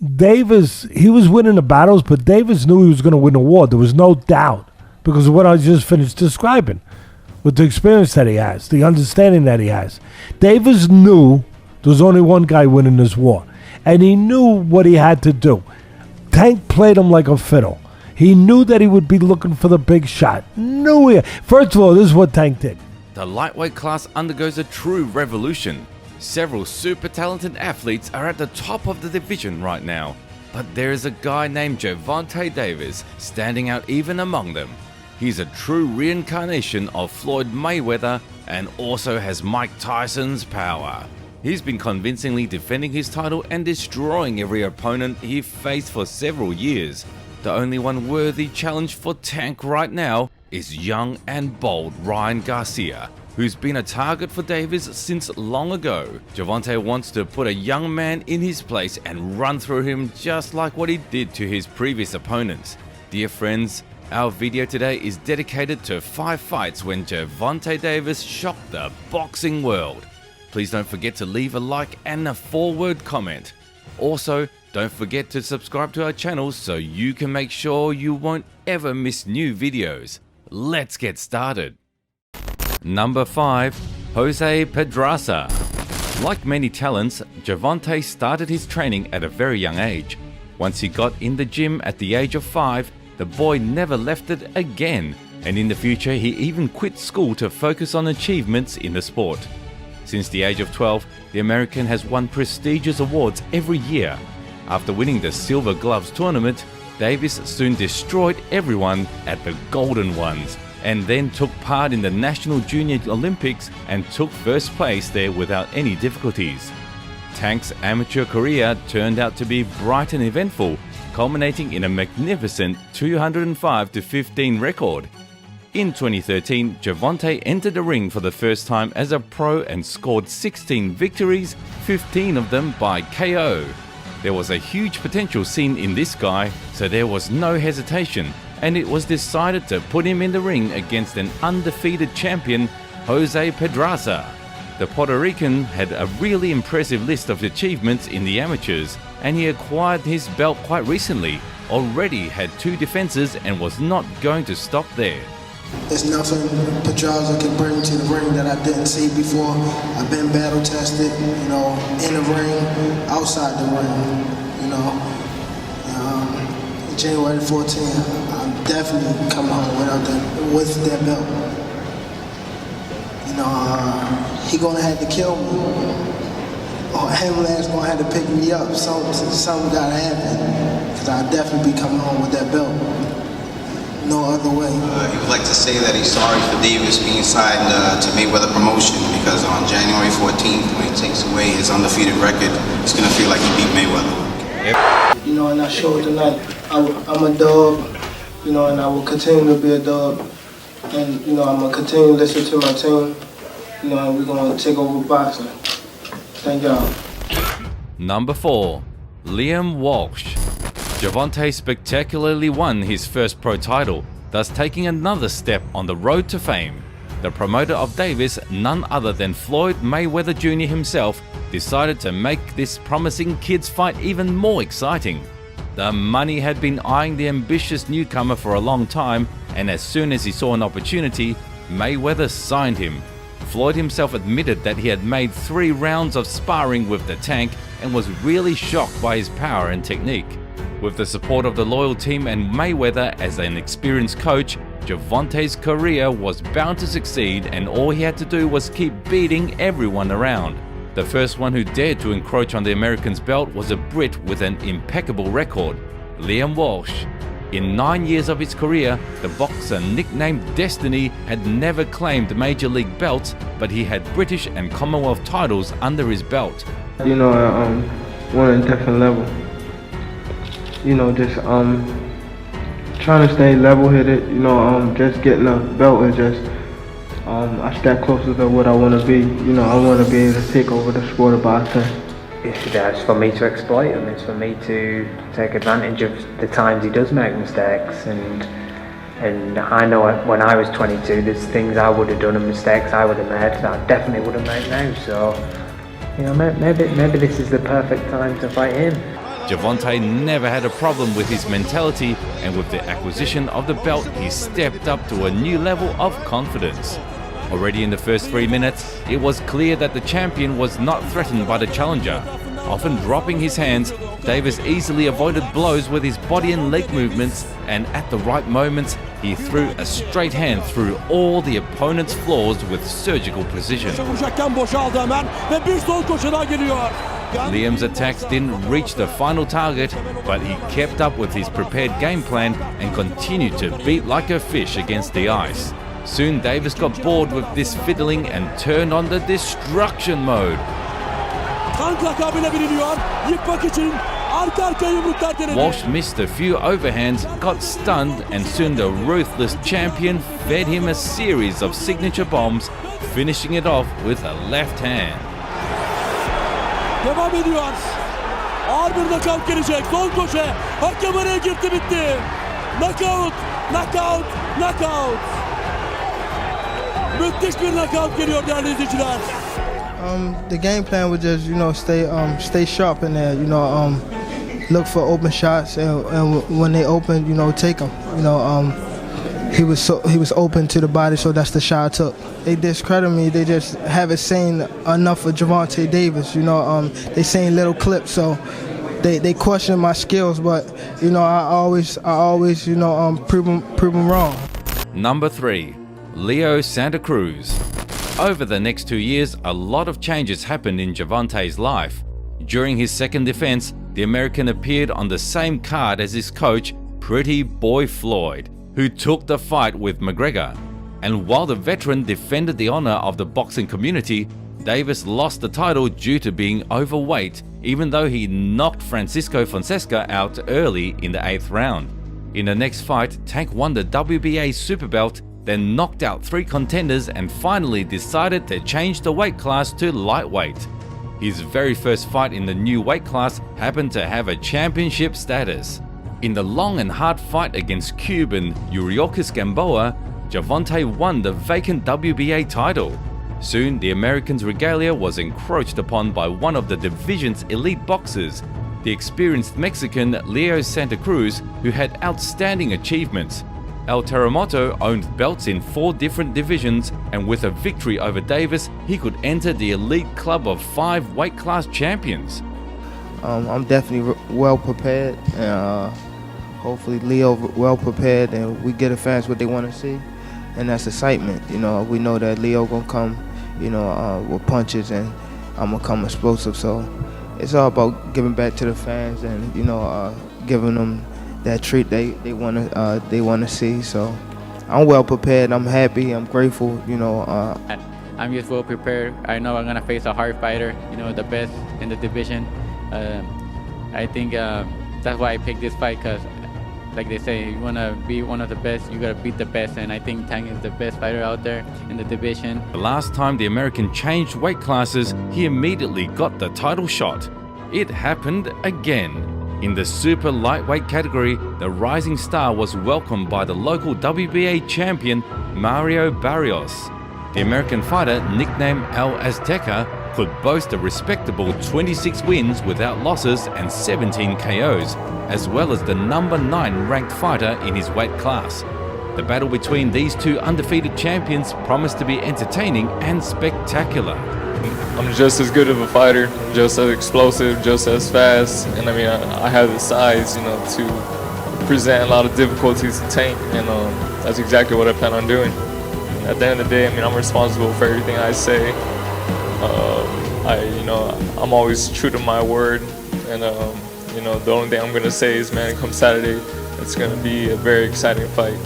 Davis, he was winning the battles, but Davis knew he was going to win the war. There was no doubt because of what I just finished describing, with the experience that he has, the understanding that he has. Davis knew there was only one guy winning this war, and he knew what he had to do. Tank played him like a fiddle. He knew that he would be looking for the big shot. First of all, this is what Tank did. The lightweight class undergoes a true revolution. Several super talented athletes are at the top of the division right now, but there is a guy named Gervonta Davis standing out even among them. He's a true reincarnation of Floyd Mayweather and also has Mike Tyson's power. He's been convincingly defending his title and destroying every opponent he faced for several years. The only one worthy challenge for Tank right now is young and bold Ryan Garcia, who's been a target for Davis since long ago. Gervonta wants to put a young man in his place and run through him just like what he did to his previous opponents. Dear friends, our video today is dedicated to 5 fights when Gervonta Davis shocked the boxing world. Please don't forget to leave a like and a 4-word comment. Also, don't forget to subscribe to our channel so you can make sure you won't ever miss new videos. Let's get started. Number 5. Jose PEDRAZA. Like many talents, Gervonta started his training at a very young age. Once he got in the gym at the age of 5, the boy never left it again, and in the future he even quit school to focus on achievements in the sport. Since the age of 12, the American has won prestigious awards every year. After winning the Silver Gloves tournament, Davis soon destroyed everyone at the Golden Ones, and then took part in the National Junior Olympics and took first place there without any difficulties. Tank's amateur career turned out to be bright and eventful, culminating in a magnificent 205-15 record. In 2013, Gervonta entered the ring for the first time as a pro and scored 16 victories, 15 of them by KO. There was a huge potential seen in this guy, so there was no hesitation, and it was decided to put him in the ring against an undefeated champion, Jose PEDRAZA. The Puerto Rican had a really impressive list of achievements in the amateurs, and he acquired his belt quite recently, already had 2 defenses and was not going to stop there. There's nothing PEDRAZA can bring to the ring that I didn't see before. I've been battle tested, you know, in the ring, outside the ring, you know. January 14th, I'm definitely coming home with that belt. You know, he gonna have to kill me, or ambulance gonna have to pick me up. Something gotta happen, because I'll definitely be coming home with that belt. No other way. He would like to say that he's sorry for Davis being signed to Mayweather Promotion, because on January 14th, when he takes away his undefeated record, it's going to feel like he beat Mayweather. You know, and I showed tonight, I'm a dog, you know, and I will continue to be a dog. And, you know, I'm going to continue to listen to my team, you know, and we're going to take over boxing. Thank y'all. Number 4. Liam Walsh. Gervonta spectacularly won his first pro title, thus taking another step on the road to fame. The promoter of Davis, none other than Floyd Mayweather Jr. himself, decided to make this promising kid's fight even more exciting. The money had been eyeing the ambitious newcomer for a long time, and as soon as he saw an opportunity, Mayweather signed him. Floyd himself admitted that he had made 3 rounds of sparring with the Tank and was really shocked by his power and technique. With the support of the loyal team and Mayweather as an experienced coach, Gervonta's career was bound to succeed, and all he had to do was keep beating everyone around. The first one who dared to encroach on the American's belt was a Brit with an impeccable record, Liam Walsh. In 9 years of his career, the boxer nicknamed Destiny had never claimed major league belts, but he had British and Commonwealth titles under his belt. You know, won a different level. You know, just trying to stay level-headed, you know, just getting a belt and just I step closer to what I want to be. You know, I want to be able to take over the sport of boxing. It's for me to exploit him, it's for me to take advantage of the times he does make mistakes, and I know when I was 22 there's things I would have done and mistakes I would have made that I definitely wouldn't make now, so you know, maybe this is the perfect time to fight him. Gervonta never had a problem with his mentality, and with the acquisition of the belt, he stepped up to a new level of confidence. Already in the first 3 minutes, it was clear that the champion was not threatened by the challenger. Often dropping his hands, Davis easily avoided blows with his body and leg movements, and at the right moments, he threw a straight hand through all the opponent's flaws with surgical precision. Liam's attacks didn't reach the final target, but he kept up with his prepared game plan and continued to beat like a fish against the ice. Soon Davis got bored with this fiddling and turned on the destruction mode. Walsh missed a few overhands, got stunned, and soon the ruthless champion fed him a series of signature bombs, finishing it off with a left hand. Devam ediyor. Ağır bir knockout gelecek. Son koşe. Hakem araya girdi, bitti. Knockout, knockout, knockout. Müthiş bir knockout geliyor değerli izleyiciler. The game plan was just, stay sharp in there, look for open shots, and when they open, take them. He was open to the body, so that's the shot I took. They discredit me. They just haven't seen enough of Gervonta Davis. They seen little clips, so they question my skills. But I always prove them wrong. Number 3, Leo Santa Cruz. Over the next 2 years, a lot of changes happened in Gervontai's life. During his second defense, the American appeared on the same card as his coach, Pretty Boy Floyd, who took the fight with McGregor. And while the veteran defended the honor of the boxing community, Davis lost the title due to being overweight, even though he knocked Francisco Fonseca out early in the 8th round. In the next fight, Tank won the WBA super belt, then knocked out 3 contenders and finally decided to change the weight class to lightweight. His very first fight in the new weight class happened to have a championship status. In the long and hard fight against Cuban Yuriorkis Gamboa, Gervonta won the vacant WBA title. Soon, the American's regalia was encroached upon by one of the division's elite boxers, the experienced Mexican Leo Santa Cruz, who had outstanding achievements. El Terremoto owned belts in 4 different divisions, and with a victory over Davis, he could enter the elite club of 5 weight class champions. I'm definitely well prepared, and hopefully Leo well prepared, and we get the fans what they want to see, and that's excitement. We know that Leo gonna come, with punches, and I'm gonna come explosive. So it's all about giving back to the fans, and giving them that treat they wanna see. So I'm well prepared. I'm happy. I'm grateful. I'm just well prepared. I know I'm gonna face a hard fighter. The best in the division. I think that's why I picked this fight, because, like they say, you wanna be one of the best, you gotta beat the best, and I think Tank is the best fighter out there in the division. The last time the American changed weight classes, he immediately got the title shot. It happened again. In the super lightweight category, the rising star was welcomed by the local WBA champion, Mario Barrios. The American fighter, nicknamed El Azteca, could boast a respectable 26 wins without losses and 17 KOs, as well as the number 9 ranked fighter in his weight class. The battle between these 2 undefeated champions promised to be entertaining and spectacular. I'm just as good of a fighter, just as explosive, just as fast, and I have the size, to present a lot of difficulties to Tank, and that's exactly what I plan on doing. At the end of the day, I'm responsible for everything I say. I'm always true to my word, and the only thing I'm gonna say is, man, come Saturday, it's gonna be a very exciting fight.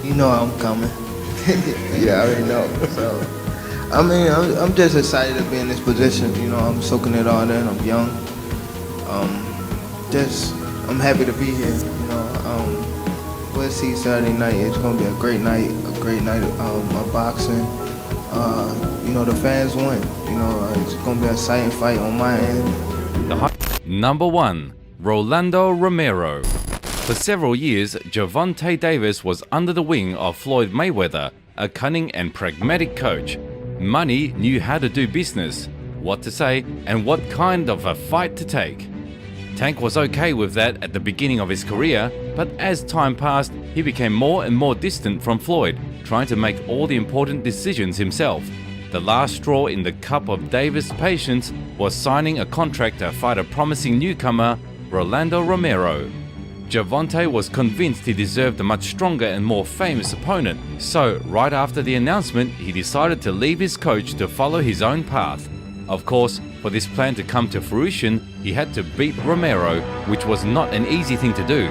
I'm coming. Yeah, I already know. So. I'm just excited to be in this position. I'm soaking it all in. I'm young. I'm happy to be here. We'll see Saturday night. It's gonna be a great night of boxing. The fans win. It's gonna be an exciting fight on my end. Number 1, Rolando Romero. For several years, Gervonta Davis was under the wing of Floyd Mayweather, a cunning and pragmatic coach. Money knew how to do business, what to say, and what kind of a fight to take. Tank was okay with that at the beginning of his career, but as time passed, he became more and more distant from Floyd, trying to make all the important decisions himself. The last straw in the cup of Davis' patience was signing a contract to fight a promising newcomer, Rolando Romero. Gervonta was convinced he deserved a much stronger and more famous opponent, so right after the announcement, he decided to leave his coach to follow his own path. Of course, for this plan to come to fruition, he had to beat Romero, which was not an easy thing to do.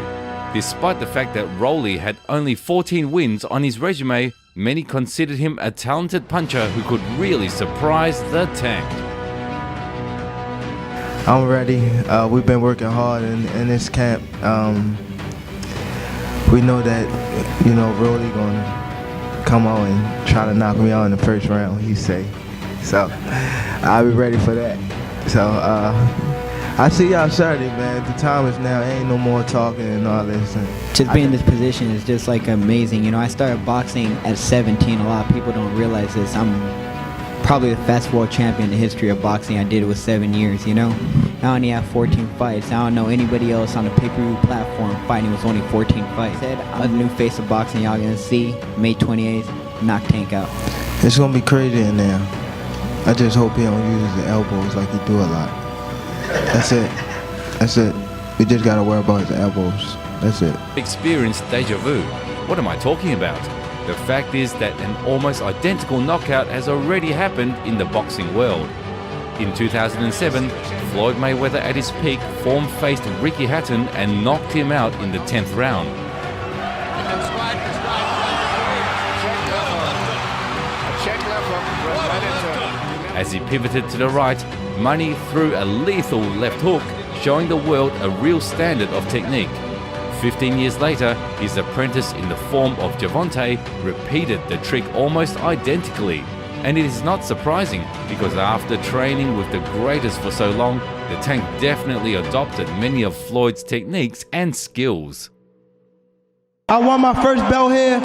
Despite the fact that Rolly had only 14 wins on his resume, many considered him a talented puncher who could really surprise the Tank. I'm ready. We've been working hard in this camp. We know that, you know, Rolly gonna come out and try to knock me out in the first round, he say. So I'll be ready for that. So I see y'all Saturday, man. The time is now. Ain't no more talking and all this. Just being in this position is just like amazing. You know, I started boxing at 17. A lot of people don't realize this. I'm probably the fastest world champion in the history of boxing. I did it with 7 years, you know. I only have 14 fights. I don't know anybody else on the pay-per-view platform fighting with only 14 fights. I'm the new face of boxing. Y'all gonna see May 28th, knock Tank out. It's gonna be crazy in there. I just hope he don't use his elbows like he do a lot. That's it. That's it. We just gotta worry about his elbows. That's it. Experienced deja vu. What am I talking about? The fact is that an almost identical knockout has already happened in the boxing world. In 2007, Floyd Mayweather at his peak form-faced Ricky Hatton and knocked him out in the 10th round. As he pivoted to the right, Money threw a lethal left hook, showing the world a real standard of technique. 15 years later, his apprentice in the form of Gervonta repeated the trick almost identically. And it is not surprising, because after training with the greatest for so long, the Tank definitely adopted many of Floyd's techniques and skills. I won my first belt here.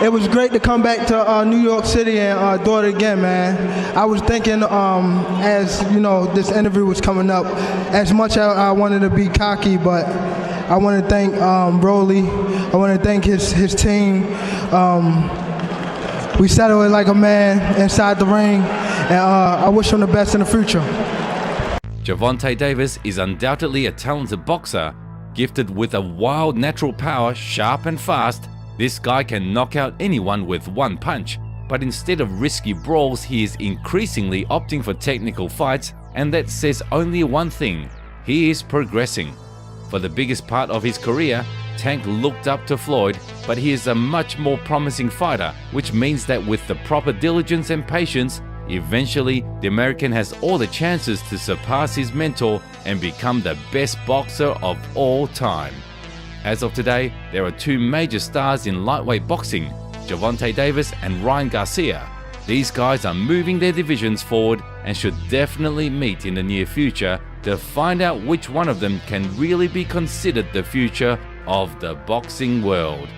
It was great to come back to New York City and do it again, man. I was thinking, as you know, this interview was coming up, as much as I wanted to be cocky, but I want to thank Rolly. I want to thank his team. We settled it like a man inside the ring, and I wish him the best in the future. Gervonta Davis is undoubtedly a talented boxer, gifted with a wild natural power, sharp and fast. This guy can knock out anyone with one punch, but instead of risky brawls, he is increasingly opting for technical fights, and that says only one thing: he is progressing. For the biggest part of his career, Tank looked up to Floyd, but he is a much more promising fighter, which means that with the proper diligence and patience, eventually the American has all the chances to surpass his mentor and become the best boxer of all time. As of today, there are two major stars in lightweight boxing, Gervonta Davis and Ryan Garcia. These guys are moving their divisions forward and should definitely meet in the near future to find out which one of them can really be considered the future of the boxing world.